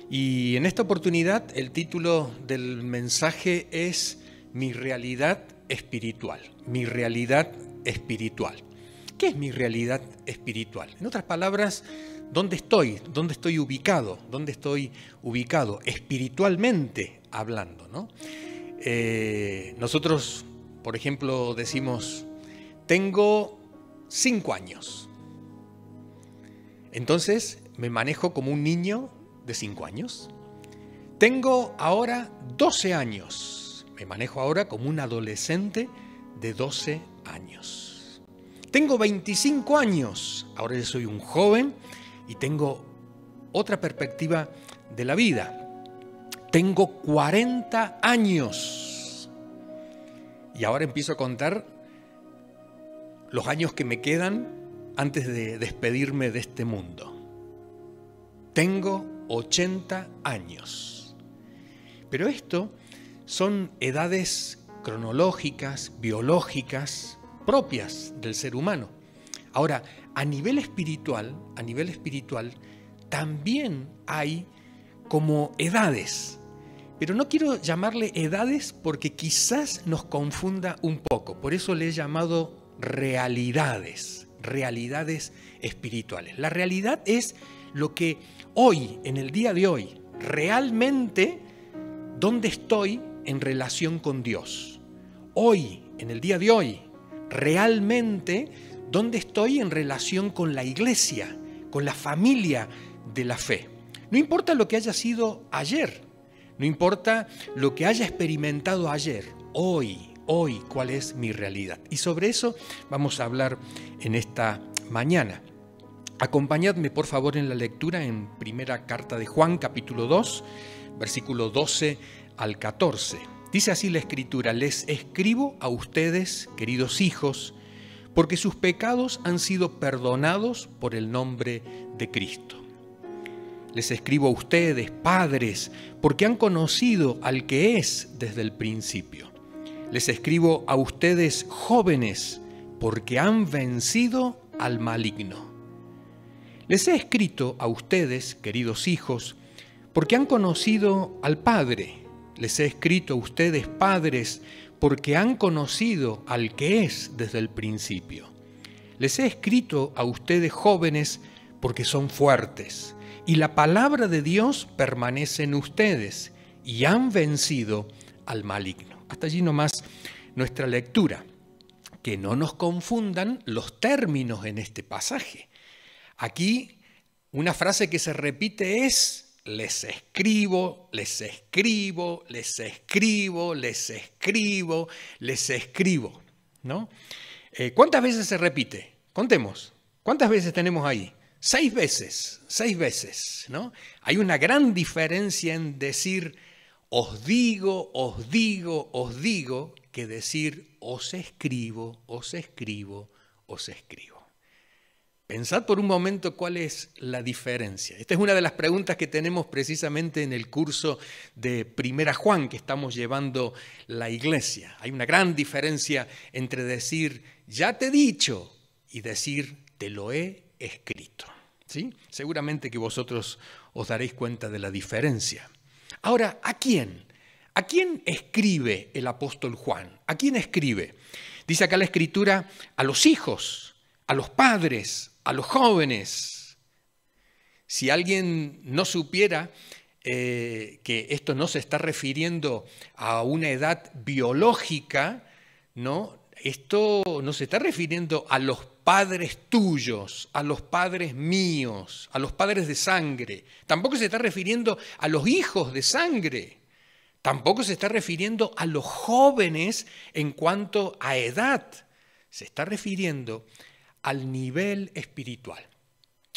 Y en esta oportunidad el título del mensaje es Mi realidad espiritual. Mi realidad espiritual. ¿Qué es mi realidad espiritual? En otras palabras, ¿dónde estoy? ¿Dónde estoy ubicado? ¿Dónde estoy ubicado espiritualmente hablando, ¿no? Nosotros, por ejemplo, decimos, tengo 5 años. Entonces me manejo como un niño de 5 años. Tengo ahora 12 años. Me manejo ahora como un adolescente de 12 años. Tengo 25 años. Ahora yo soy un joven y tengo otra perspectiva de la vida. Tengo 40 años. Y ahora empiezo a contar los años que me quedan antes de despedirme de este mundo. Tengo 80 años. Pero esto son edades cronológicas, biológicas, propias del ser humano. Ahora, a nivel espiritual, también hay como edades. Pero no quiero llamarle edades porque quizás nos confunda un poco. Por eso le he llamado realidades espirituales. La realidad es lo que hoy, en el día de hoy, realmente, ¿dónde estoy en relación con Dios? Hoy, en el día de hoy, realmente, ¿dónde estoy en relación con la iglesia, con la familia de la fe? No importa lo que haya sido ayer, no importa lo que haya experimentado ayer, hoy, ¿cuál es mi realidad? Y sobre eso vamos a hablar en esta mañana. Acompañadme, por favor, en la lectura en primera carta de Juan, capítulo 2, versículo 12 al 14. Dice así la Escritura: les escribo a ustedes, queridos hijos, porque sus pecados han sido perdonados por el nombre de Cristo. Les escribo a ustedes, padres, porque han conocido al que es desde el principio. Les escribo a ustedes, jóvenes, porque han vencido al maligno. Les he escrito a ustedes, queridos hijos, porque han conocido al Padre. Les he escrito a ustedes, padres, porque han conocido al que es desde el principio. Les he escrito a ustedes, jóvenes, porque son fuertes, y la palabra de Dios permanece en ustedes, y han vencido al maligno. Hasta allí nomás nuestra lectura. Que no nos confundan los términos en este pasaje. Aquí una frase que se repite es: les escribo, les escribo, les escribo, les escribo, les escribo, ¿no? ¿Cuántas veces se repite? Contemos. ¿Cuántas veces tenemos ahí? 6 veces, ¿no? Hay una gran diferencia en decir os digo, os digo, os digo, que decir os escribo, os escribo, os escribo. Pensad por un momento cuál es la diferencia. Esta es una de las preguntas que tenemos precisamente en el curso de Primera Juan que estamos llevando la iglesia. Hay una gran diferencia entre decir ya te he dicho y decir te lo he escrito. ¿Sí? Seguramente que vosotros os daréis cuenta de la diferencia. Ahora, ¿a quién? ¿A quién escribe el apóstol Juan? ¿A quién escribe? Dice acá la Escritura: a los hijos, a los padres, a los jóvenes. Si alguien no supiera que esto no se está refiriendo a una edad biológica, ¿no? Esto no se está refiriendo a los padres tuyos, a los padres míos, a los padres de sangre. Tampoco se está refiriendo a los hijos de sangre. Tampoco se está refiriendo a los jóvenes en cuanto a edad. Se está refiriendo al nivel espiritual,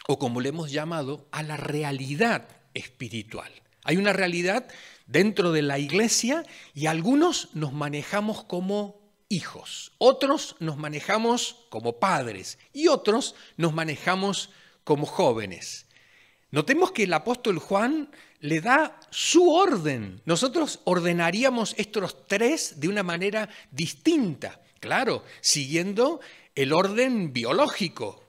o como le hemos llamado, a la realidad espiritual. Hay una realidad dentro de la iglesia y algunos nos manejamos como hijos, otros nos manejamos como padres y otros nos manejamos como jóvenes. Notemos que el apóstol Juan le da su orden. Nosotros ordenaríamos estos 3 de una manera distinta, claro, siguiendo el orden biológico.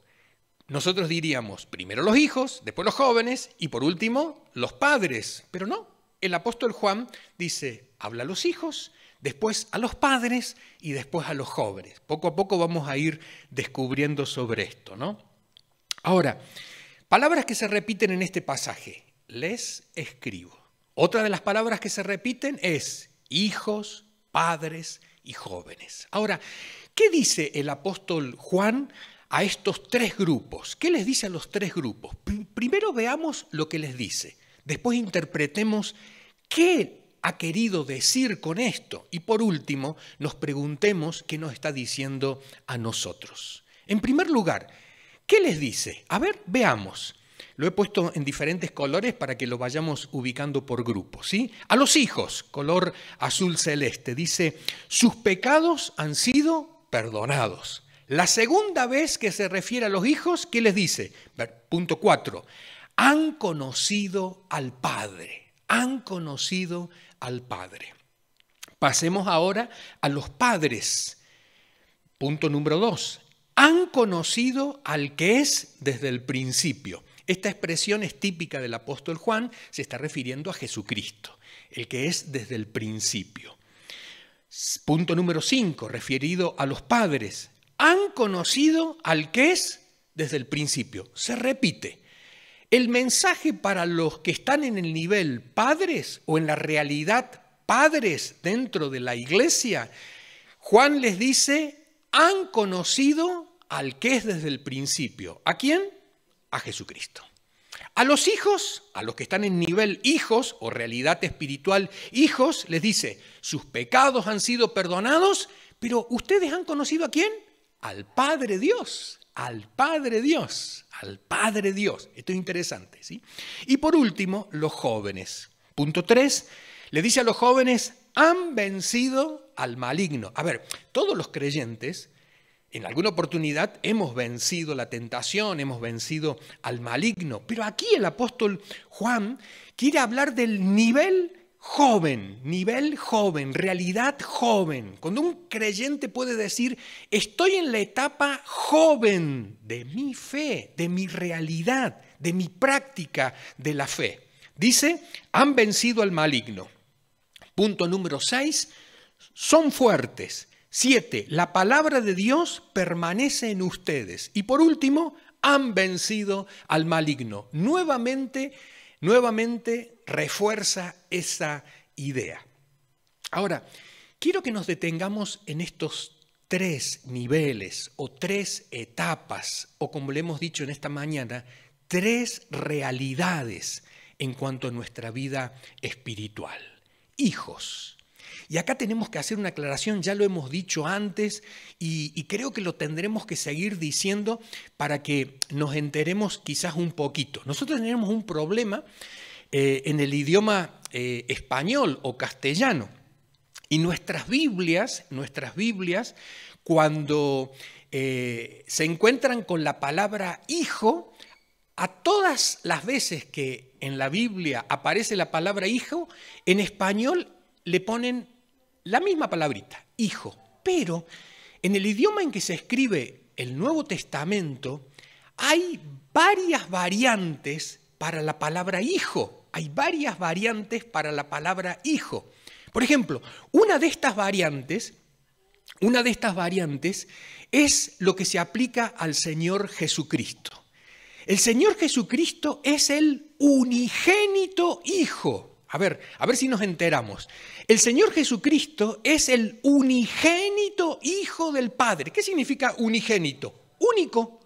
nosotros diríamos primero los hijos, después los jóvenes y por último los padres. Pero no, el apóstol Juan dice, habla a los hijos, después a los padres y después a los jóvenes. Poco a poco vamos a ir descubriendo sobre esto, ¿no? Ahora, palabras que se repiten en este pasaje. Les escribo. Otra de las palabras que se repiten es hijos, padres y jóvenes. Ahora, ¿qué dice el apóstol Juan a estos tres grupos? ¿Qué les dice a los tres grupos? Primero veamos lo que les dice. Después interpretemos qué ha querido decir con esto. Y por último, nos preguntemos qué nos está diciendo a nosotros. En primer lugar, ¿qué les dice? A ver, veamos. Lo he puesto en diferentes colores para que lo vayamos ubicando por grupos, ¿sí? A los hijos, color azul celeste, dice, sus pecados han sido perdonados. La segunda vez que se refiere a los hijos, ¿qué les dice? Punto 4, han conocido al Padre, han conocido al Padre. Pasemos ahora a los padres. Punto número 2, han conocido al que es desde el principio. Esta expresión es típica del apóstol Juan, se está refiriendo a Jesucristo, el que es desde el principio. Punto número 5, referido a los padres. Han conocido al que es desde el principio. Se repite. El mensaje para los que están en el nivel padres o en la realidad padres dentro de la iglesia, Juan les dice, han conocido al que es desde el principio. ¿A quién? A Jesucristo. A los hijos, a los que están en nivel hijos o realidad espiritual hijos, les dice, sus pecados han sido perdonados, pero ustedes han conocido ¿a quién? Al Padre Dios, al Padre Dios, al Padre Dios. Esto es interesante, ¿sí? Y por último, los jóvenes. Punto 3, le dice a los jóvenes, han vencido al maligno. A ver, todos los creyentes en alguna oportunidad hemos vencido la tentación, hemos vencido al maligno, pero aquí el apóstol Juan quiere hablar del nivel joven, realidad joven. Cuando un creyente puede decir, estoy en la etapa joven de mi fe, de mi realidad, de mi práctica de la fe. Dice, han vencido al maligno. Punto número 6, son fuertes. 7, la palabra de Dios permanece en ustedes. Y por último, han vencido al maligno. Nuevamente refuerza esa idea. Ahora, quiero que nos detengamos en estos tres niveles o tres etapas, o como le hemos dicho en esta mañana, tres realidades en cuanto a nuestra vida espiritual. Hijos. Y acá tenemos que hacer una aclaración, ya lo hemos dicho antes y creo que lo tendremos que seguir diciendo para que nos enteremos quizás un poquito. Nosotros tenemos un problema en el idioma español o castellano y nuestras Biblias cuando se encuentran con la palabra hijo, a todas las veces que en la Biblia aparece la palabra hijo, en español le ponen la misma palabrita, hijo, pero en el idioma en que se escribe el Nuevo Testamento hay varias variantes para la palabra hijo. Hay varias variantes para la palabra hijo. Por ejemplo, una de estas variantes es lo que se aplica al Señor Jesucristo. El Señor Jesucristo es el unigénito Hijo. A ver si nos enteramos. El Señor Jesucristo es el unigénito Hijo del Padre. ¿Qué significa unigénito? Único.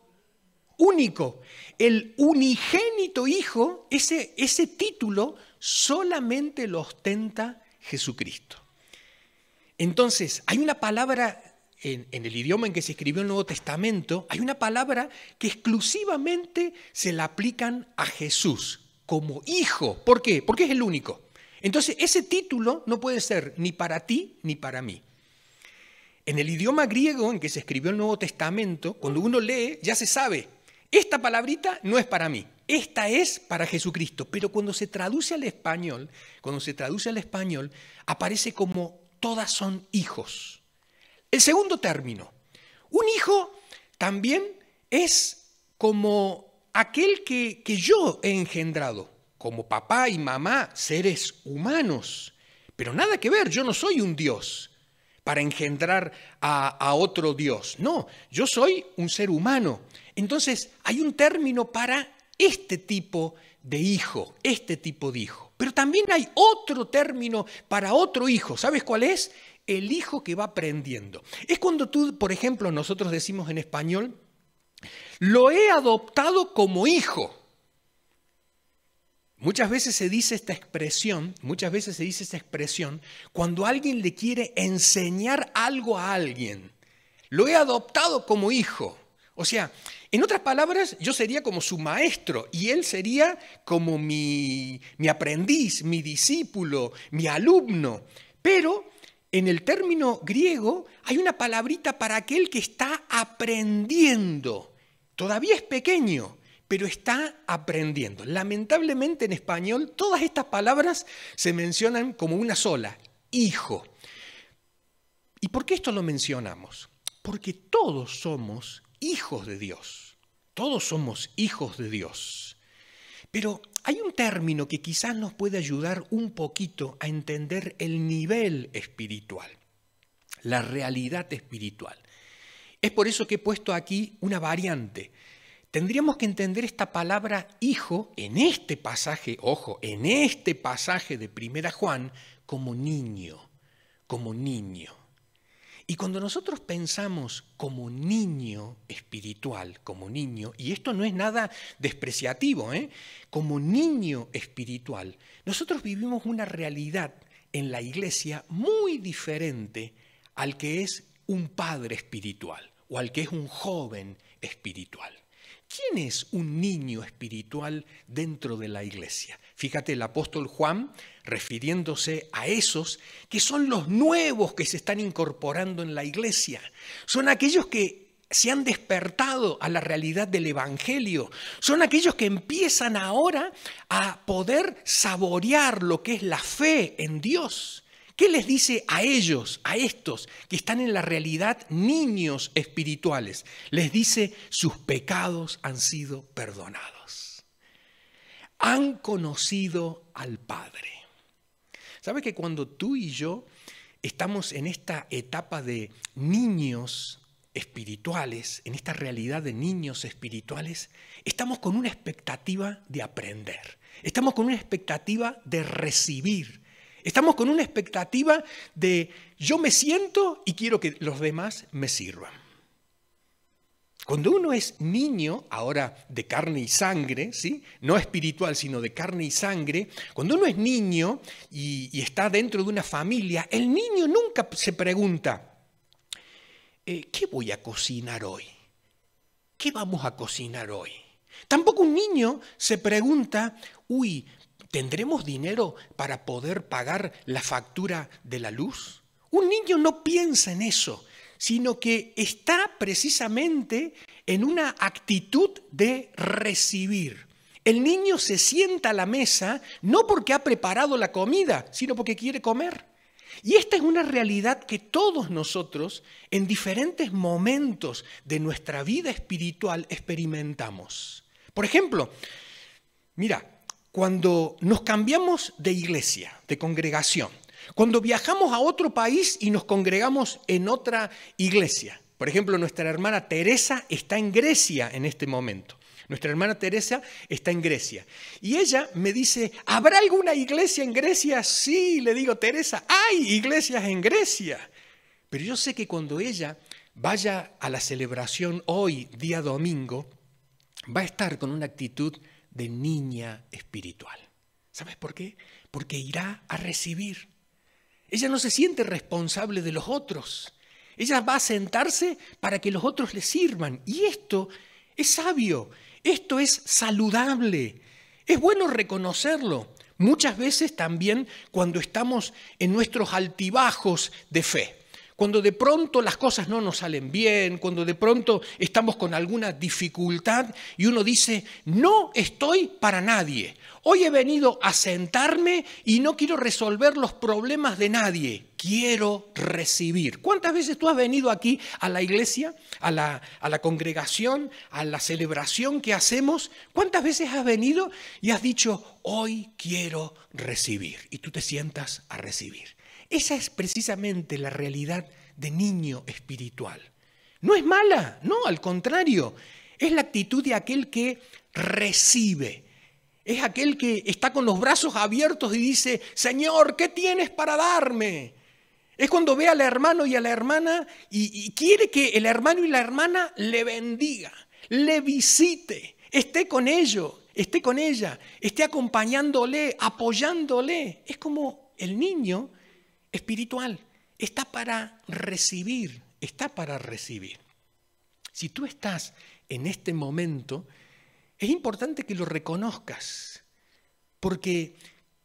El unigénito Hijo, ese título solamente lo ostenta Jesucristo. Entonces, hay una palabra en el idioma en que se escribió el Nuevo Testamento, hay una palabra que exclusivamente se la aplican a Jesús como hijo. ¿Por qué? Porque es el único. Entonces, ese título no puede ser ni para ti ni para mí. En el idioma griego en que se escribió el Nuevo Testamento, cuando uno lee, ya se sabe, esta palabrita no es para mí, esta es para Jesucristo. Pero cuando se traduce al español, aparece como todas son hijos. El segundo término, un hijo también es como aquel que yo he engendrado, como papá y mamá, seres humanos. Pero nada que ver, yo no soy un Dios para engendrar a otro Dios. No, yo soy un ser humano. Entonces hay un término para este tipo de hijo, este tipo de hijo. Pero también hay otro término para otro hijo. ¿Sabes cuál es? El hijo que va aprendiendo. Es cuando tú, por ejemplo, nosotros decimos en español, lo he adoptado como hijo. Muchas veces se dice esta expresión cuando alguien le quiere enseñar algo a alguien. Lo he adoptado como hijo. O sea, en otras palabras, yo sería como su maestro y él sería como mi aprendiz, mi discípulo, mi alumno. Pero en el término griego hay una palabrita para aquel que está aprendiendo. Todavía es pequeño, pero está aprendiendo. Lamentablemente en español todas estas palabras se mencionan como una sola, hijo. ¿Y por qué esto lo mencionamos? Porque todos somos hijos de Dios. Todos somos hijos de Dios. Pero hay un término que quizás nos puede ayudar un poquito a entender el nivel espiritual, la realidad espiritual. Es por eso que he puesto aquí una variante. Tendríamos que entender esta palabra hijo en este pasaje, ojo, en este pasaje de 1 Juan, como niño, como niño. Y cuando nosotros pensamos como niño espiritual, como niño, y esto no es nada despreciativo, como niño espiritual, nosotros vivimos una realidad en la iglesia muy diferente al que es un padre espiritual o al que es un joven espiritual. ¿Quién es un niño espiritual dentro de la iglesia? Fíjate, el apóstol Juan, refiriéndose a esos que son los nuevos que se están incorporando en la iglesia, son aquellos que se han despertado a la realidad del evangelio, son aquellos que empiezan ahora a poder saborear lo que es la fe en Dios. ¿Qué les dice a ellos, a estos que están en la realidad niños espirituales? Les dice, sus pecados han sido perdonados. Han conocido al Padre. ¿Sabes que cuando tú y yo estamos en esta etapa de niños espirituales, en esta realidad de niños espirituales, estamos con una expectativa de aprender, estamos con una expectativa de recibir, estamos con una expectativa de yo me siento y quiero que los demás me sirvan. Cuando uno es niño, ahora de carne y sangre, ¿sí? No espiritual, sino de carne y sangre, cuando uno es niño y está dentro de una familia, el niño nunca se pregunta, ¿qué voy a cocinar hoy? ¿Qué vamos a cocinar hoy? Tampoco un niño se pregunta, ¿tendremos dinero para poder pagar la factura de la luz? Un niño no piensa en eso, sino que está precisamente en una actitud de recibir. El niño se sienta a la mesa no porque ha preparado la comida, sino porque quiere comer. Y esta es una realidad que todos nosotros en diferentes momentos de nuestra vida espiritual experimentamos. Por ejemplo, mira, cuando nos cambiamos de iglesia, de congregación, cuando viajamos a otro país y nos congregamos en otra iglesia. Por ejemplo, nuestra hermana Teresa está en Grecia en este momento. Nuestra hermana Teresa está en Grecia. Y ella me dice, ¿habrá alguna iglesia en Grecia? Sí, le digo, Teresa, hay iglesias en Grecia. Pero yo sé que cuando ella vaya a la celebración hoy, día domingo, va a estar con una actitud de niña espiritual. ¿Sabes por qué? Porque irá a recibir. Ella no se siente responsable de los otros. Ella va a sentarse para que los otros le sirvan. Y esto es sabio, esto es saludable. Es bueno reconocerlo. Muchas veces también cuando estamos en nuestros altibajos de fe, Cuando de pronto las cosas no nos salen bien, cuando de pronto estamos con alguna dificultad y uno dice, no estoy para nadie. Hoy he venido a sentarme y no quiero resolver los problemas de nadie. Quiero recibir. ¿Cuántas veces tú has venido aquí a la iglesia, a la congregación, a la celebración que hacemos? ¿Cuántas veces has venido y has dicho, hoy quiero recibir? Y tú te sientas a recibir. Esa es precisamente la realidad de niño espiritual. No es mala, no, al contrario. Es la actitud de aquel que recibe. Es aquel que está con los brazos abiertos y dice, Señor, ¿qué tienes para darme? Es cuando ve al hermano y a la hermana y quiere que el hermano y la hermana le bendiga, le visite, esté con ellos, esté con ella, esté acompañándole, apoyándole. Es como el niño espiritual, está para recibir, está para recibir. Si tú estás en este momento, es importante que lo reconozcas, porque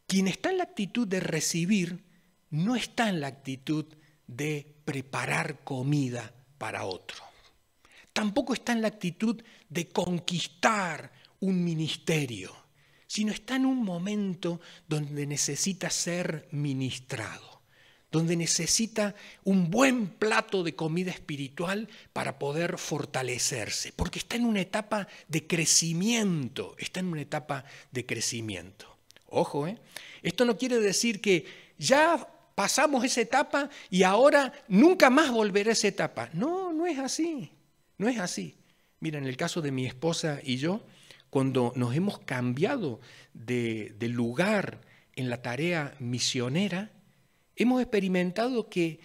quien está en la actitud de recibir, no está en la actitud de preparar comida para otro. Tampoco está en la actitud de conquistar un ministerio, sino está en un momento donde necesita ser ministrado, donde necesita un buen plato de comida espiritual para poder fortalecerse, porque está en una etapa de crecimiento, está en una etapa de crecimiento. Ojo, esto no quiere decir que ya pasamos esa etapa y ahora nunca más volverá a esa etapa. No, no es así, no es así. Mira, en el caso de mi esposa y yo, cuando nos hemos cambiado de lugar en la tarea misionera, hemos experimentado que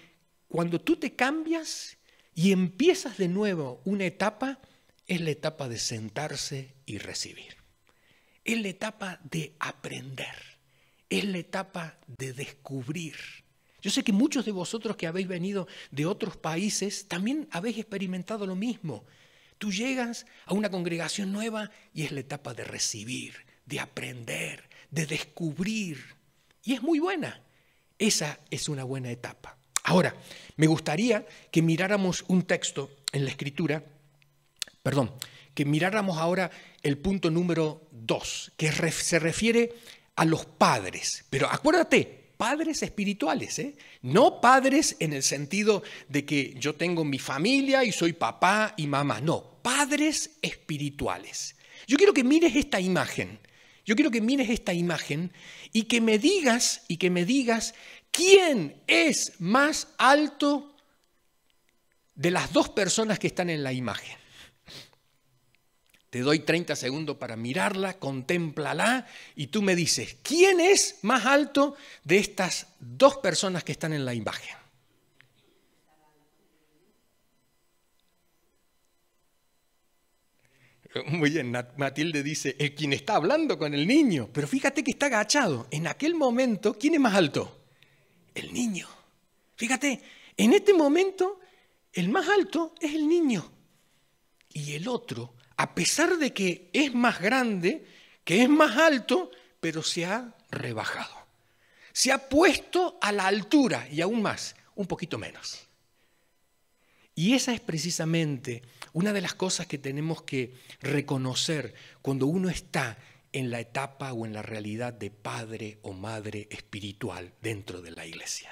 cuando tú te cambias y empiezas de nuevo una etapa, es la etapa de sentarse y recibir. Es la etapa de aprender. Es la etapa de descubrir. Yo sé que muchos de vosotros que habéis venido de otros países también habéis experimentado lo mismo. Tú llegas a una congregación nueva y es la etapa de recibir, de aprender, de descubrir. Y es muy buena. Esa es una buena etapa. Ahora, me gustaría que miráramos un texto en la Escritura, que miráramos ahora el punto número 2, que se refiere a los padres. Pero acuérdate, padres espirituales, no padres en el sentido de que yo tengo mi familia y soy papá y mamá. No, padres espirituales. Yo quiero que mires esta imagen. Yo quiero que mires esta imagen y que me digas, ¿quién es más alto de las dos personas que están en la imagen? Te doy 30 segundos para mirarla, contémplala y tú me dices, ¿quién es más alto de estas dos personas que están en la imagen? Muy bien, Matilde dice, es quien está hablando con el niño, pero fíjate que está agachado. En aquel momento, ¿quién es más alto? El niño. Fíjate, en este momento, el más alto es el niño. Y el otro, a pesar de que es más grande, que es más alto, pero se ha rebajado. Se ha puesto a la altura y aún más, un poquito menos. Y esa es precisamente una de las cosas que tenemos que reconocer cuando uno está en la etapa o en la realidad de padre o madre espiritual dentro de la iglesia.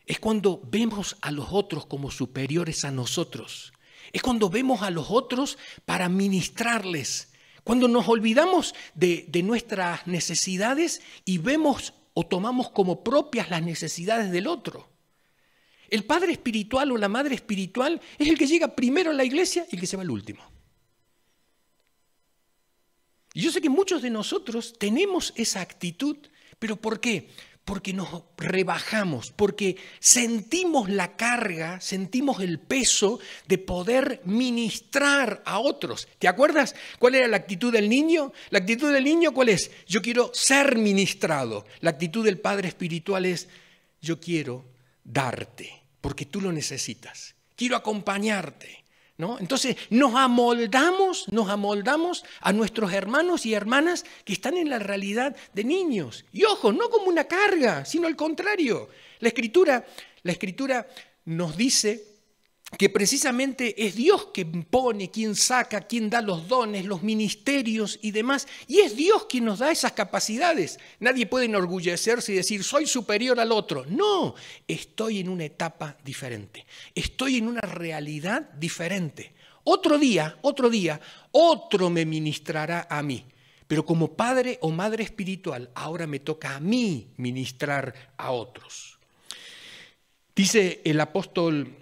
Es cuando vemos a los otros como superiores a nosotros. Es cuando vemos a los otros para ministrarles. Cuando nos olvidamos de nuestras necesidades y vemos o tomamos como propias las necesidades del otro. El padre espiritual o la madre espiritual es el que llega primero a la iglesia y el que se va al último. Y yo sé que muchos de nosotros tenemos esa actitud, pero ¿por qué? Porque nos rebajamos, porque sentimos la carga, sentimos el peso de poder ministrar a otros. ¿Te acuerdas cuál era la actitud del niño? La actitud del niño, ¿cuál es? Yo quiero ser ministrado. La actitud del padre espiritual es, yo quiero darte, porque tú lo necesitas. Quiero acompañarte, ¿no? Entonces nos amoldamos a nuestros hermanos y hermanas que están en la realidad de niños. Y ojo, no como una carga, sino al contrario. La Escritura nos dice que precisamente es Dios quien pone, quien saca, quien da los dones, los ministerios y demás, y es Dios quien nos da esas capacidades. Nadie puede enorgullecerse y decir, soy superior al otro. No, estoy en una etapa diferente, estoy en una realidad diferente. Otro día, otro me ministrará a mí. Pero como padre o madre espiritual, ahora me toca a mí ministrar a otros. Dice el apóstol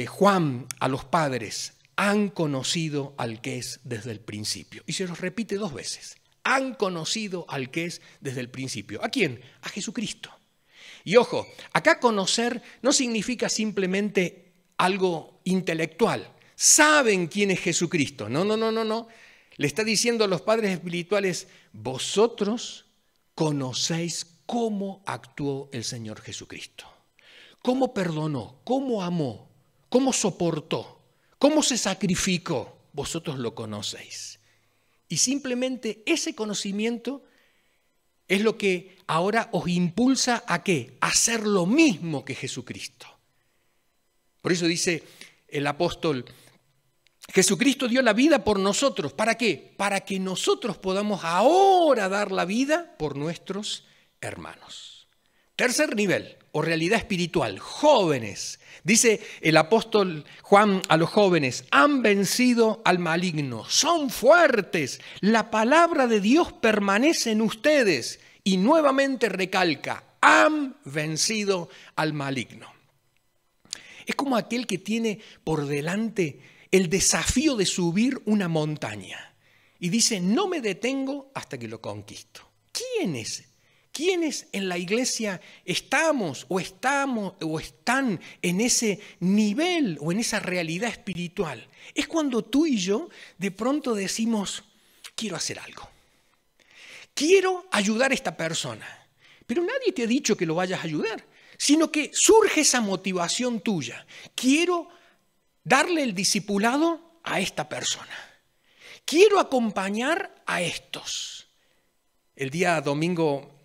Juan a los padres, han conocido al que es desde el principio. Y se los repite 2 veces. Han conocido al que es desde el principio. ¿A quién? A Jesucristo. Y ojo, acá conocer no significa simplemente algo intelectual. Saben quién es Jesucristo. No. Le está diciendo a los padres espirituales, vosotros conocéis cómo actuó el Señor Jesucristo. Cómo perdonó, cómo amó, cómo soportó, cómo se sacrificó. Vosotros lo conocéis. Y simplemente ese conocimiento es lo que ahora os impulsa ¿a qué? A hacer lo mismo que Jesucristo. Por eso dice el apóstol, Jesucristo dio la vida por nosotros. ¿Para qué? Para que nosotros podamos ahora dar la vida por nuestros hermanos. Tercer nivel o realidad espiritual, jóvenes. Dice el apóstol Juan a los jóvenes, han vencido al maligno, son fuertes, la palabra de Dios permanece en ustedes. Y nuevamente recalca, han vencido al maligno. Es como aquel que tiene por delante el desafío de subir una montaña y dice, no me detengo hasta que lo conquisto. ¿Quiénes en la iglesia estamos o están en ese nivel o en esa realidad espiritual? Es cuando tú y yo de pronto decimos, quiero hacer algo. Quiero ayudar a esta persona. Pero nadie te ha dicho que lo vayas a ayudar, sino que surge esa motivación tuya. Quiero darle el discipulado a esta persona. Quiero acompañar a estos. El día domingo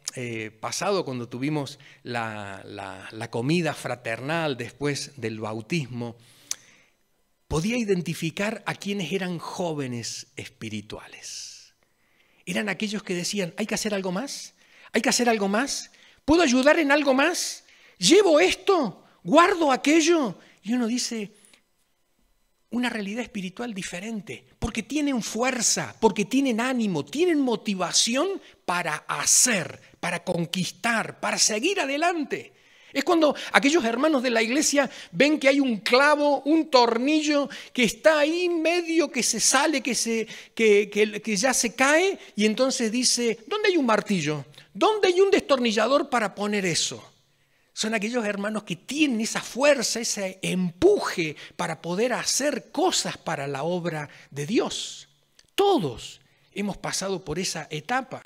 pasado, cuando tuvimos la comida fraternal después del bautismo, podía identificar a quienes eran jóvenes espirituales. Eran aquellos que decían, ¿hay que hacer algo más? ¿Hay que hacer algo más? ¿Puedo ayudar en algo más? ¿Llevo esto? ¿Guardo aquello? Y uno dice, una realidad espiritual diferente, porque tienen fuerza, porque tienen ánimo, tienen motivación para hacer, para conquistar, para seguir adelante. Es cuando aquellos hermanos de la iglesia ven que hay un clavo, un tornillo que está ahí medio que se sale, que ya se cae, y entonces dice, ¿dónde hay un martillo? ¿Dónde hay un destornillador para poner eso? Son aquellos hermanos que tienen esa fuerza, ese empuje para poder hacer cosas para la obra de Dios. Todos hemos pasado por esa etapa.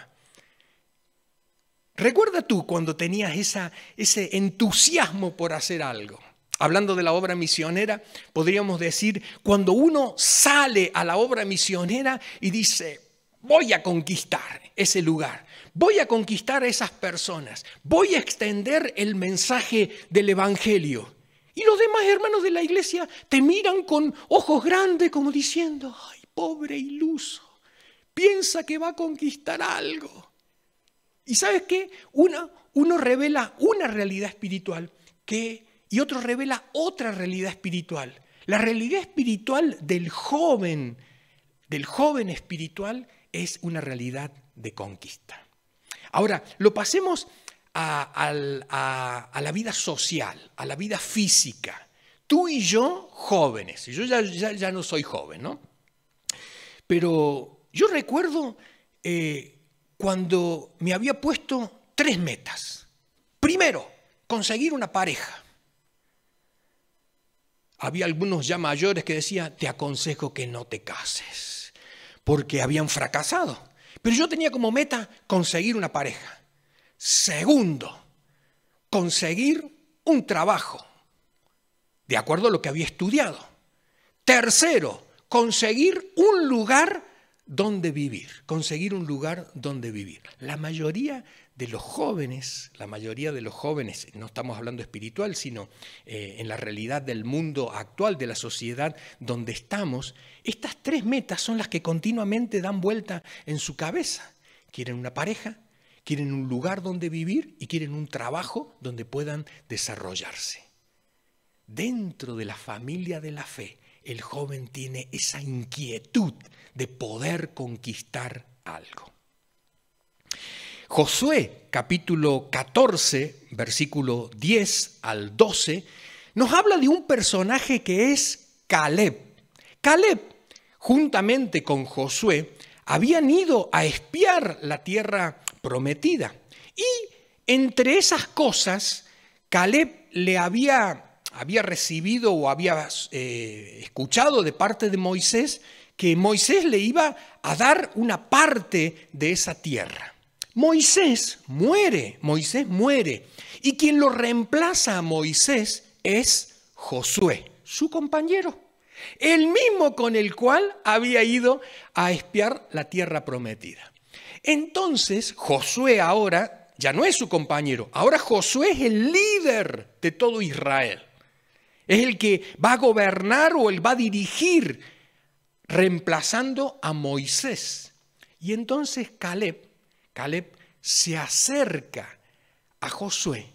¿Recuerda tú cuando tenías ese entusiasmo por hacer algo? Hablando de la obra misionera, podríamos decir, cuando uno sale a la obra misionera y dice, voy a conquistar ese lugar. Voy a conquistar a esas personas, voy a extender el mensaje del Evangelio. Y los demás hermanos de la iglesia te miran con ojos grandes como diciendo, ay, pobre iluso, piensa que va a conquistar algo. ¿Y sabes qué? Uno revela una realidad espiritual y otro revela otra realidad espiritual. La realidad espiritual del joven espiritual es una realidad de conquista. Ahora, lo pasemos a la vida social, a la vida física. Tú y yo, jóvenes, yo ya no soy joven, ¿no? Pero yo recuerdo cuando me había puesto 3 metas. Primero, conseguir una pareja. Había algunos ya mayores que decían, te aconsejo que no te cases, porque habían fracasado. Pero yo tenía como meta conseguir una pareja. Segundo, conseguir un trabajo, de acuerdo a lo que había estudiado. Tercero, conseguir un lugar donde vivir, conseguir un lugar donde vivir. La mayoría de los jóvenes, no estamos hablando espiritual, sino en la realidad del mundo actual, de la sociedad donde estamos, estas tres metas son las que continuamente dan vuelta en su cabeza. Quieren una pareja, quieren un lugar donde vivir y quieren un trabajo donde puedan desarrollarse. Dentro de la familia de la fe, el joven tiene esa inquietud de poder conquistar algo. Josué, capítulo 14, versículo 10 al 12, nos habla de un personaje que es Caleb. Caleb, juntamente con Josué, habían ido a espiar la tierra prometida. Y entre esas cosas, Caleb le había recibido o había escuchado de parte de Moisés que Moisés le iba a dar una parte de esa tierra. Moisés muere. Y quien lo reemplaza a Moisés es Josué, su compañero. El mismo con el cual había ido a espiar la tierra prometida. Entonces, Josué ahora ya no es su compañero. Ahora Josué es el líder de todo Israel. Es el que va a gobernar o él va a dirigir, reemplazando a Moisés. Y entonces Caleb se acerca a Josué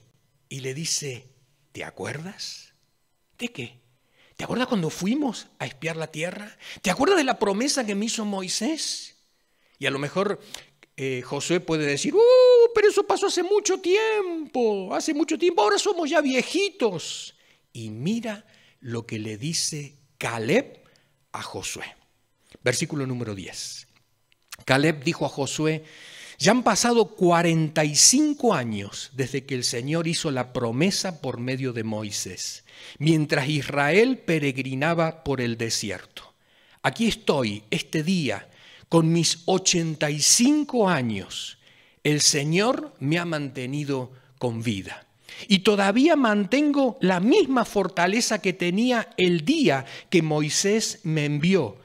y le dice, ¿te acuerdas? ¿De qué? ¿Te acuerdas cuando fuimos a espiar la tierra? ¿Te acuerdas de la promesa que me hizo Moisés? Y a lo mejor Josué puede decir, pero eso pasó hace mucho tiempo, ahora somos ya viejitos. Y mira lo que le dice Caleb a Josué. Versículo número 10. Caleb dijo a Josué, ya han pasado 45 años desde que el Señor hizo la promesa por medio de Moisés, mientras Israel peregrinaba por el desierto. Aquí estoy este día con mis 85 años. El Señor me ha mantenido con vida. Y todavía mantengo la misma fortaleza que tenía el día que Moisés me envió.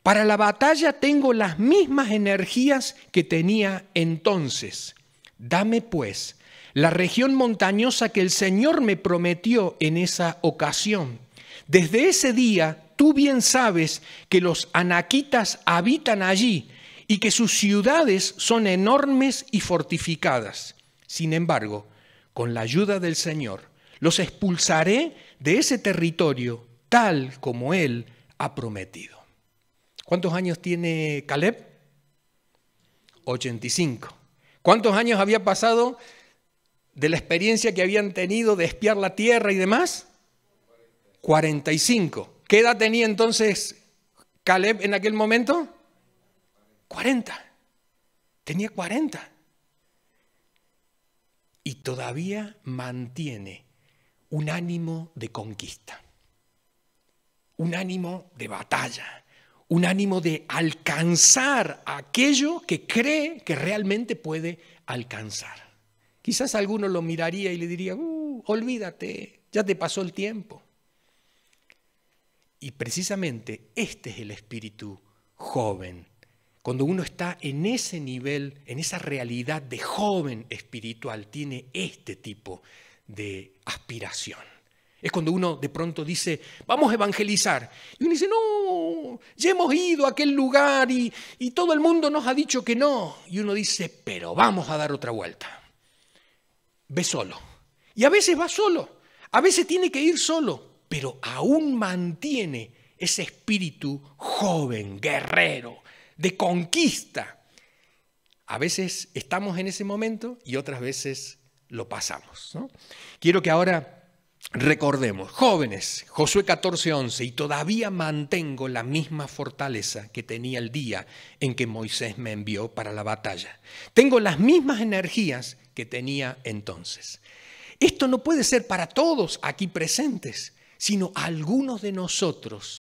Para la batalla tengo las mismas energías que tenía entonces. Dame pues la región montañosa que el Señor me prometió en esa ocasión. Desde ese día tú bien sabes que los anaquitas habitan allí y que sus ciudades son enormes y fortificadas. Sin embargo, con la ayuda del Señor, los expulsaré de ese territorio tal como Él ha prometido. ¿Cuántos años tiene Caleb? 85. ¿Cuántos años había pasado de la experiencia que habían tenido de espiar la tierra y demás? 45. ¿Qué edad tenía entonces Caleb en aquel momento? 40. Tenía 40. Y todavía mantiene un ánimo de conquista, un ánimo de batalla, un ánimo de alcanzar aquello que cree que realmente puede alcanzar. Quizás alguno lo miraría y le diría, olvídate, ya te pasó el tiempo. Y precisamente este es el espíritu joven. Cuando uno está en ese nivel, en esa realidad de joven espiritual, tiene este tipo de aspiración. Es cuando uno de pronto dice, vamos a evangelizar. Y uno dice, no, ya hemos ido a aquel lugar y todo el mundo nos ha dicho que no. Y uno dice, pero vamos a dar otra vuelta. Ve solo. Y a veces va solo, a veces tiene que ir solo, pero aún mantiene ese espíritu joven, guerrero, de conquista. A veces estamos en ese momento y otras veces lo pasamos, ¿no? Quiero que ahora recordemos, jóvenes, Josué 14:11, y todavía mantengo la misma fortaleza que tenía el día en que Moisés me envió para la batalla. Tengo las mismas energías que tenía entonces. Esto no puede ser para todos aquí presentes, sino algunos de nosotros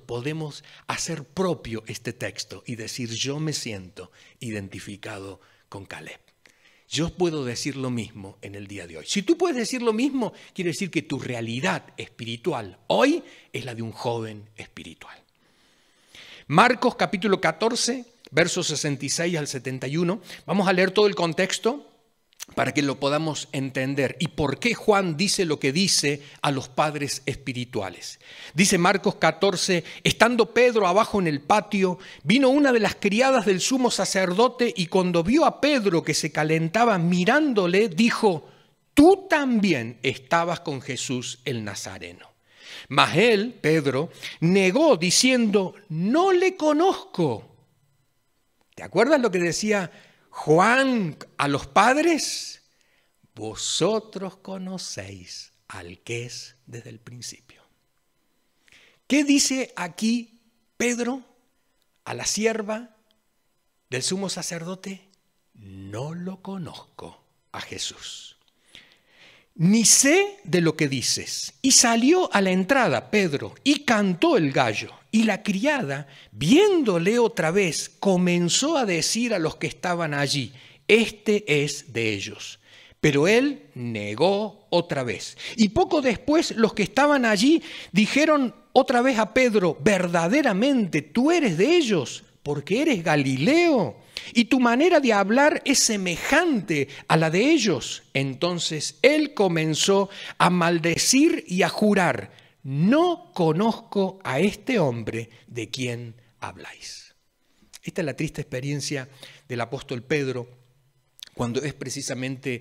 podemos hacer propio este texto y decir, yo me siento identificado con Caleb. Yo puedo decir lo mismo en el día de hoy. Si tú puedes decir lo mismo, quiere decir que tu realidad espiritual hoy es la de un joven espiritual. Marcos capítulo 14, versos 66 al 71. Vamos a leer todo el contexto para que lo podamos entender y por qué Juan dice lo que dice a los padres espirituales. Dice Marcos 14, estando Pedro abajo en el patio, vino una de las criadas del sumo sacerdote y cuando vio a Pedro que se calentaba mirándole, dijo, tú también estabas con Jesús el Nazareno. Mas él, Pedro, negó diciendo, no le conozco. ¿Te acuerdas lo que decía Juan a los padres? Vosotros conocéis al que es desde el principio. ¿Qué dice aquí Pedro a la sierva del sumo sacerdote? No lo conozco a Jesús. Ni sé de lo que dices. Y salió a la entrada Pedro y cantó el gallo. Y la criada, viéndole otra vez, comenzó a decir a los que estaban allí, este es de ellos. Pero él negó otra vez. Y poco después los que estaban allí dijeron otra vez a Pedro, verdaderamente tú eres de ellos, porque eres Galileo. Y tu manera de hablar es semejante a la de ellos. Entonces él comenzó a maldecir y a jurar, no conozco a este hombre de quien habláis. Esta es la triste experiencia del apóstol Pedro, cuando es precisamente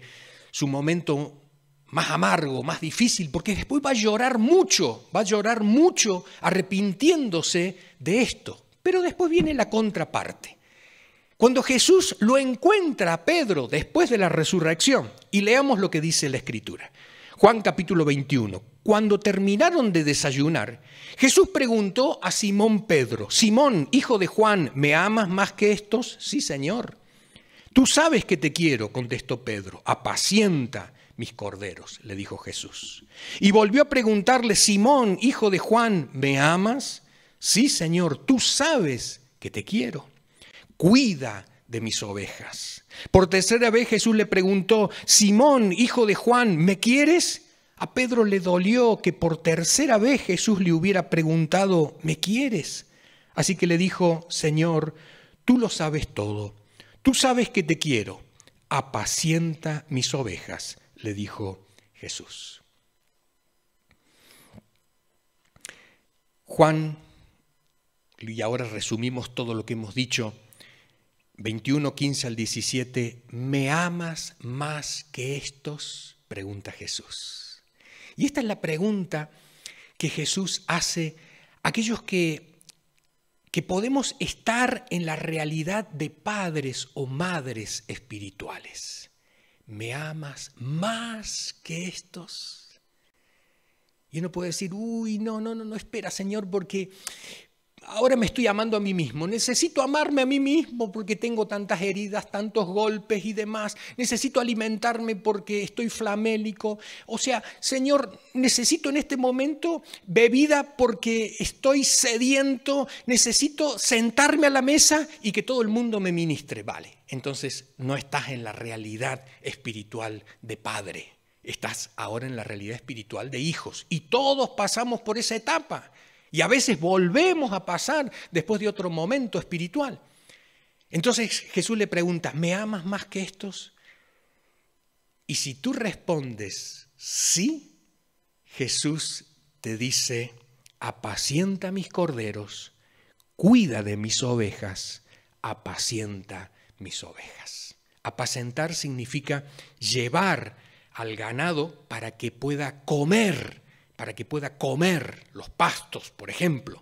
su momento más amargo, más difícil, porque después va a llorar mucho arrepintiéndose de esto. Pero después viene la contraparte. Cuando Jesús lo encuentra a Pedro después de la resurrección, y leamos lo que dice la Escritura. Juan capítulo 21. Cuando terminaron de desayunar, Jesús preguntó a Simón Pedro, Simón, hijo de Juan, ¿me amas más que estos? Sí, Señor. Tú sabes que te quiero, contestó Pedro. Apacienta mis corderos, le dijo Jesús. Y volvió a preguntarle, Simón, hijo de Juan, ¿me amas? Sí, Señor, tú sabes que te quiero. Cuida de mis ovejas. Por tercera vez Jesús le preguntó, Simón, hijo de Juan, ¿me quieres? A Pedro le dolió que por tercera vez Jesús le hubiera preguntado, ¿me quieres? Así que le dijo, Señor, tú lo sabes todo. Tú sabes que te quiero. Apacienta mis ovejas, le dijo Jesús. Juan, y ahora resumimos todo lo que hemos dicho, 21, 15 al 17, ¿me amas más que estos? Pregunta Jesús. Y esta es la pregunta que Jesús hace a aquellos que podemos estar en la realidad de padres o madres espirituales. ¿Me amas más que estos? Y uno puede decir, no, espera, Señor, porque ahora me estoy amando a mí mismo. Necesito amarme a mí mismo porque tengo tantas heridas, tantos golpes y demás. Necesito alimentarme porque estoy flamélico. O sea, Señor, necesito en este momento bebida porque estoy sediento. Necesito sentarme a la mesa y que todo el mundo me ministre. Vale, entonces no estás en la realidad espiritual de padre. Estás ahora en la realidad espiritual de hijos. Y todos pasamos por esa etapa. Y a veces volvemos a pasar después de otro momento espiritual. Entonces Jesús le pregunta, ¿me amas más que estos? Y si tú respondes sí, Jesús te dice, apacienta mis corderos, cuida de mis ovejas, apacienta mis ovejas. Apacentar significa llevar al ganado para que pueda comer los pastos, por ejemplo,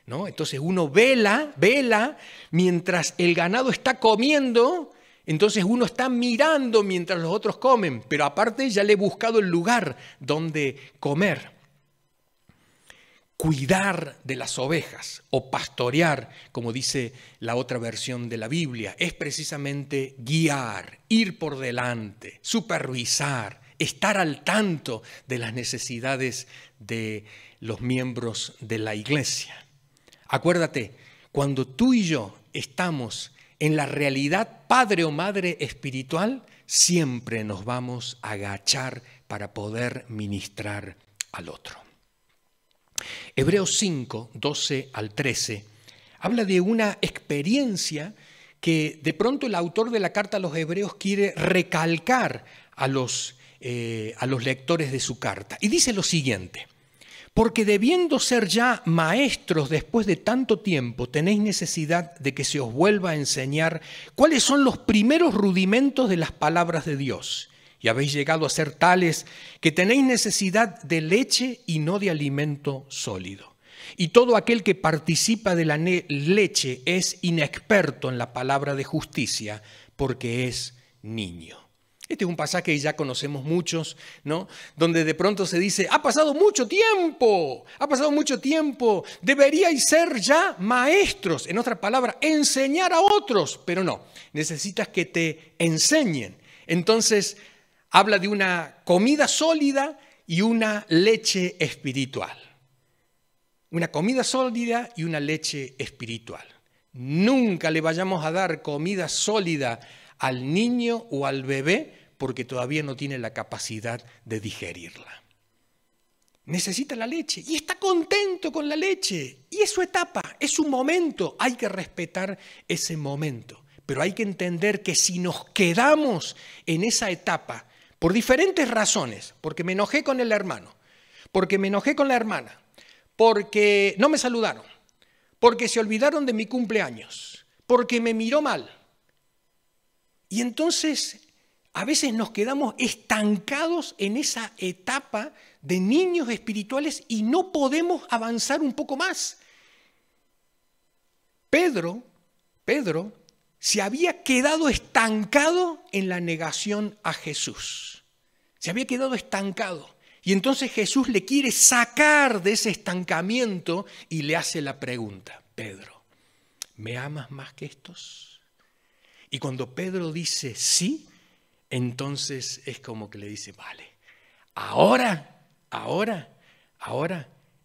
¿no? Entonces uno vela mientras el ganado está comiendo, entonces uno está mirando mientras los otros comen, pero aparte ya le he buscado el lugar donde comer. Cuidar de las ovejas o pastorear, como dice la otra versión de la Biblia, es precisamente guiar, ir por delante, supervisar, estar al tanto de las necesidades de los miembros de la iglesia. Acuérdate, cuando tú y yo estamos en la realidad padre o madre espiritual, siempre nos vamos a agachar para poder ministrar al otro. Hebreos 5, 12 al 13, habla de una experiencia que de pronto el autor de la carta a los Hebreos quiere recalcar a los lectores de su carta. Y dice lo siguiente: porque debiendo ser ya maestros después de tanto tiempo, tenéis necesidad de que se os vuelva a enseñar cuáles son los primeros rudimentos de las palabras de Dios. Y habéis llegado a ser tales que tenéis necesidad de leche y no de alimento sólido. Y todo aquel que participa de la leche es inexperto en la palabra de justicia, porque es niño. Este es un pasaje que ya conocemos muchos, ¿no? Donde de pronto se dice, ha pasado mucho tiempo, deberíais ser ya maestros. En otras palabras, enseñar a otros, pero no, necesitas que te enseñen. Entonces, habla de una comida sólida y una leche espiritual. Una comida sólida y una leche espiritual. Nunca le vayamos a dar comida sólida al niño o al bebé porque todavía no tiene la capacidad de digerirla. Necesita la leche y está contento con la leche. Y es su etapa, es su momento. Hay que respetar ese momento. Pero hay que entender que si nos quedamos en esa etapa, por diferentes razones, porque me enojé con el hermano, porque me enojé con la hermana, porque no me saludaron, porque se olvidaron de mi cumpleaños, porque me miró mal. Y entonces a veces nos quedamos estancados en esa etapa de niños espirituales y no podemos avanzar un poco más. Pedro se había quedado estancado en la negación a Jesús. Se había quedado estancado. Y entonces Jesús le quiere sacar de ese estancamiento y le hace la pregunta: Pedro, ¿me amas más que estos? Y cuando Pedro dice sí, entonces es como que le dice, vale, ahora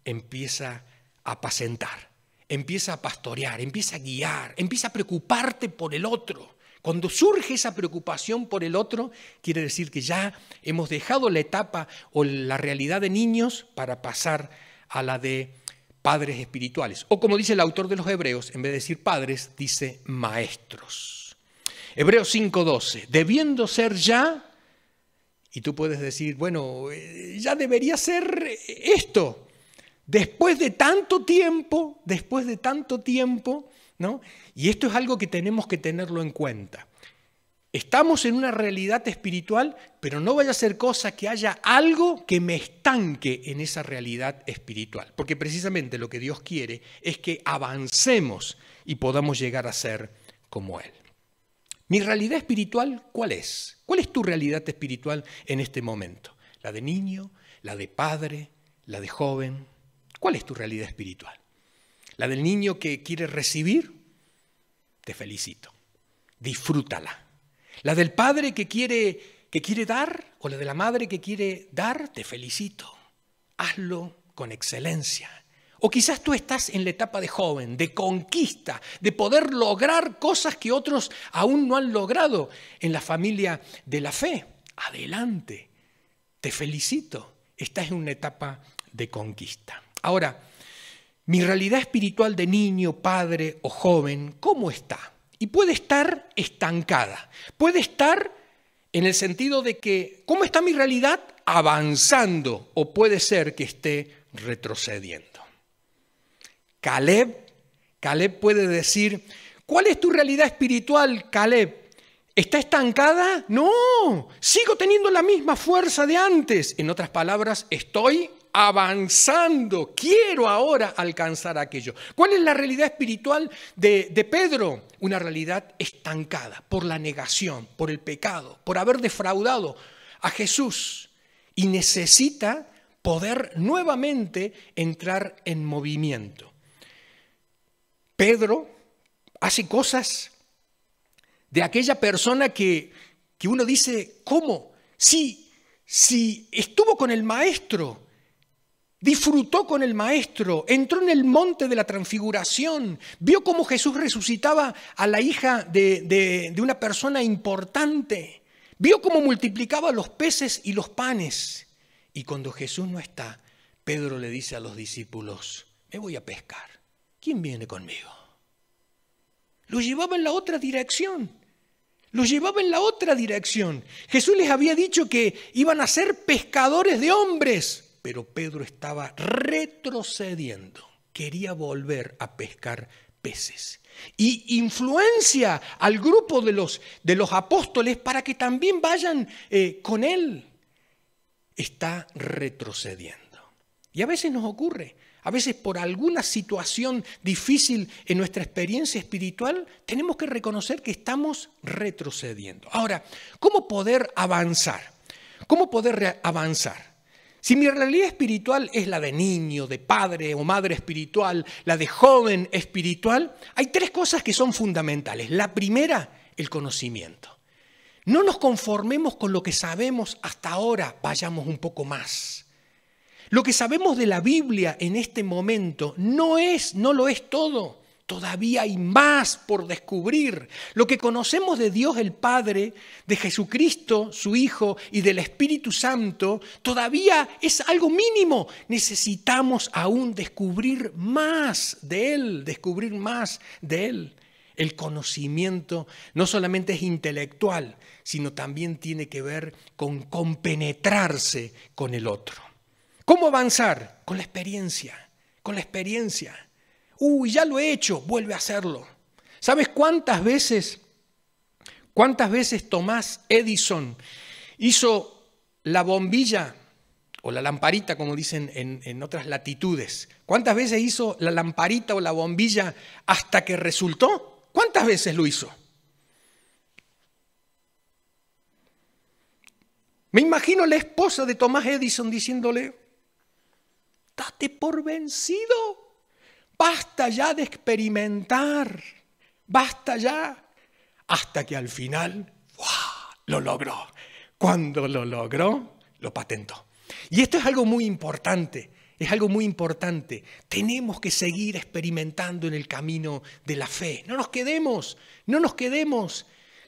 empieza a apacentar, empieza a pastorear, empieza a guiar, empieza a preocuparte por el otro. Cuando surge esa preocupación por el otro, quiere decir que ya hemos dejado la etapa o la realidad de niños para pasar a la de padres espirituales. O como dice el autor de los Hebreos, en vez de decir padres, dice maestros. Hebreos 5:12, debiendo ser ya, y tú puedes decir, bueno, ya debería ser esto, después de tanto tiempo, ¿no? Y esto es algo que tenemos que tenerlo en cuenta. Estamos en una realidad espiritual, pero no vaya a ser cosa que haya algo que me estanque en esa realidad espiritual, porque precisamente lo que Dios quiere es que avancemos y podamos llegar a ser como Él. ¿Mi realidad espiritual cuál es? ¿Cuál es tu realidad espiritual en este momento? ¿La de niño? ¿La de padre? ¿La de joven? ¿Cuál es tu realidad espiritual? ¿La del niño que quiere recibir? Te felicito. Disfrútala. ¿La del padre que quiere dar? ¿O la de la madre que quiere dar? Te felicito. Hazlo con excelencia. O quizás tú estás en la etapa de joven, de conquista, de poder lograr cosas que otros aún no han logrado en la familia de la fe. Adelante, te felicito. Estás en una etapa de conquista. Ahora, mi realidad espiritual de niño, padre o joven, ¿cómo está? Y puede estar estancada. Puede estar en el sentido de que, ¿cómo está mi realidad? Avanzando. O puede ser que esté retrocediendo. Caleb puede decir, ¿cuál es tu realidad espiritual, Caleb? ¿Está estancada? No, sigo teniendo la misma fuerza de antes. En otras palabras, estoy avanzando, quiero ahora alcanzar aquello. ¿Cuál es la realidad espiritual de Pedro? Una realidad estancada por la negación, por el pecado, por haber defraudado a Jesús. Y necesita poder nuevamente entrar en movimiento. Pedro hace cosas de aquella persona que uno dice, ¿cómo? Si estuvo con el maestro, disfrutó con el maestro, entró en el monte de la transfiguración, vio cómo Jesús resucitaba a la hija de una persona importante, vio cómo multiplicaba los peces y los panes. Y cuando Jesús no está, Pedro le dice a los discípulos, me voy a pescar. ¿Quién viene conmigo? lo llevaba en la otra dirección. Lo llevaba en la otra dirección. Jesús les había dicho que iban a ser pescadores de hombres, pero Pedro estaba retrocediendo. Quería volver a pescar peces. Y influencia al grupo de los apóstoles para que también vayan con él. Está retrocediendo. Y a veces nos ocurre. A veces por alguna situación difícil en nuestra experiencia espiritual, tenemos que reconocer que estamos retrocediendo. Ahora, ¿cómo poder avanzar? ¿Cómo poder avanzar? Si mi realidad espiritual es la de niño, de padre o madre espiritual, la de joven espiritual, hay tres cosas que son fundamentales. La primera, el conocimiento. No nos conformemos con lo que sabemos hasta ahora, vayamos un poco más. Lo que sabemos de la Biblia en este momento no lo es todo. Todavía hay más por descubrir. Lo que conocemos de Dios el Padre, de Jesucristo, su Hijo, y del Espíritu Santo, todavía es algo mínimo. Necesitamos aún descubrir más de Él, El conocimiento no solamente es intelectual, sino también tiene que ver con compenetrarse con el otro. ¿Cómo avanzar? Con la experiencia. Ya lo he hecho, vuelve a hacerlo. ¿Sabes cuántas veces Thomas Edison hizo la bombilla o la lamparita, como dicen en otras latitudes? ¿Cuántas veces hizo la lamparita o la bombilla hasta que resultó? ¿Cuántas veces lo hizo? Me imagino la esposa de Thomas Edison diciéndole: date por vencido. Basta ya de experimentar, basta ya. Hasta que al final, ¡wow!, lo logró. Cuando lo logró, lo patentó. Y esto es algo muy importante, Tenemos que seguir experimentando en el camino de la fe. No nos quedemos.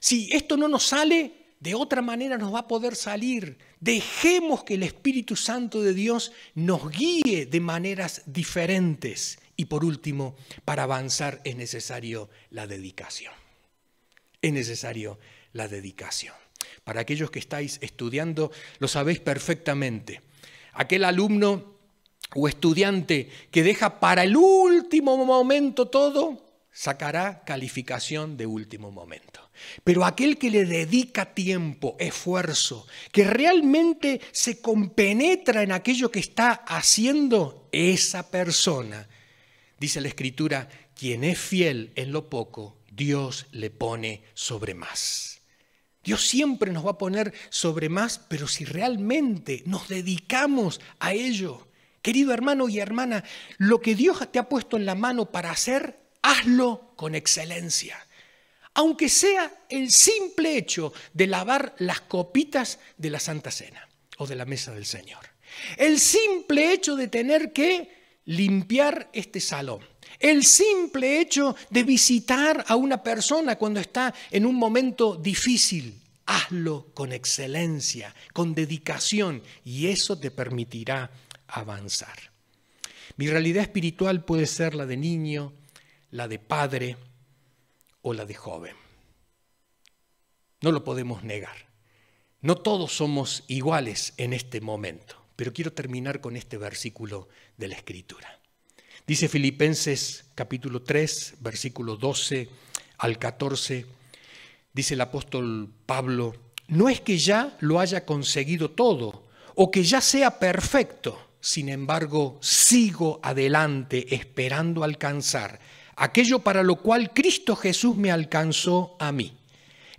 Si esto no nos sale, de otra manera nos va a poder salir. Dejemos que el Espíritu Santo de Dios nos guíe de maneras diferentes. Y por último, para avanzar es necesario la dedicación. Para aquellos que estáis estudiando, lo sabéis perfectamente. Aquel alumno o estudiante que deja para el último momento todo, sacará calificación de último momento. Pero aquel que le dedica tiempo, esfuerzo, que realmente se compenetra en aquello que está haciendo, esa persona, dice la Escritura, quien es fiel en lo poco, Dios le pone sobre más. Dios siempre nos va a poner sobre más, pero si realmente nos dedicamos a ello. Querido hermano y hermana, lo que Dios te ha puesto en la mano para hacer, hazlo con excelencia. Aunque sea el simple hecho de lavar las copitas de la Santa Cena o de la mesa del Señor. El simple hecho de tener que limpiar este salón. El simple hecho de visitar a una persona cuando está en un momento difícil. Hazlo con excelencia, con dedicación, y eso te permitirá avanzar. Mi realidad espiritual puede ser la de niño, la de padre o la de joven. No lo podemos negar. No todos somos iguales en este momento, pero quiero terminar con este versículo de la Escritura. Dice Filipenses capítulo 3, versículo 12 al 14, dice el apóstol Pablo: no es que ya lo haya conseguido todo o que ya sea perfecto, sin embargo sigo adelante esperando alcanzar aquello para lo cual Cristo Jesús me alcanzó a mí.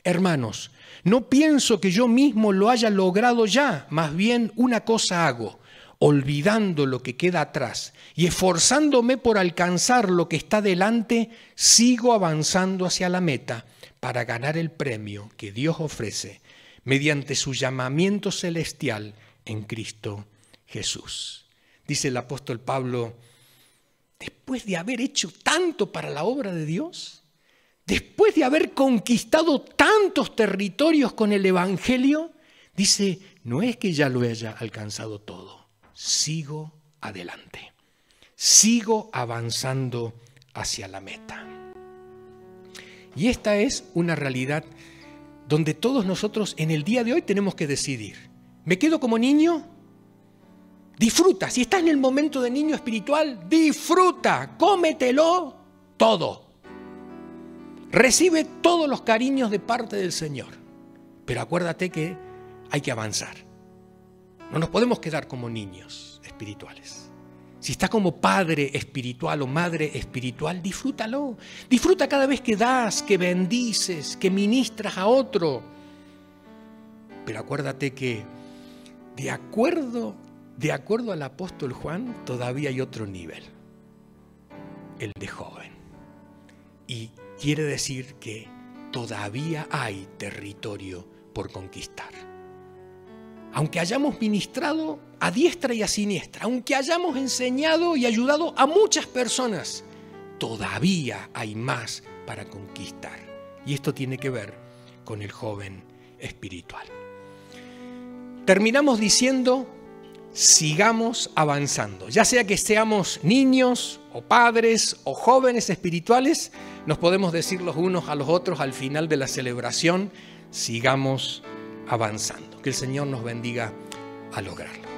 Hermanos, no pienso que yo mismo lo haya logrado ya, más bien una cosa hago, olvidando lo que queda atrás y esforzándome por alcanzar lo que está delante, sigo avanzando hacia la meta para ganar el premio que Dios ofrece mediante su llamamiento celestial en Cristo Jesús. Dice el apóstol Pablo, después de haber hecho tanto para la obra de Dios, después de haber conquistado tantos territorios con el Evangelio, dice, no es que ya lo haya alcanzado todo, sigo adelante, sigo avanzando hacia la meta. Y esta es una realidad donde todos nosotros en el día de hoy tenemos que decidir. ¿Me quedo como niño? Disfruta. Si estás en el momento de niño espiritual, disfruta. Cómetelo todo. Recibe todos los cariños de parte del Señor. Pero acuérdate que hay que avanzar. No nos podemos quedar como niños espirituales. Si estás como padre espiritual o madre espiritual, disfrútalo. Disfruta cada vez que das, que bendices, que ministras a otro. Pero acuérdate que de acuerdo al apóstol Juan, todavía hay otro nivel. El de joven. Y quiere decir que todavía hay territorio por conquistar. Aunque hayamos ministrado a diestra y a siniestra, aunque hayamos enseñado y ayudado a muchas personas, todavía hay más para conquistar. Y esto tiene que ver con el joven espiritual. Terminamos diciendo, sigamos avanzando. Ya sea que seamos niños o padres o jóvenes espirituales, nos podemos decir los unos a los otros al final de la celebración, sigamos avanzando. Que el Señor nos bendiga a lograrlo.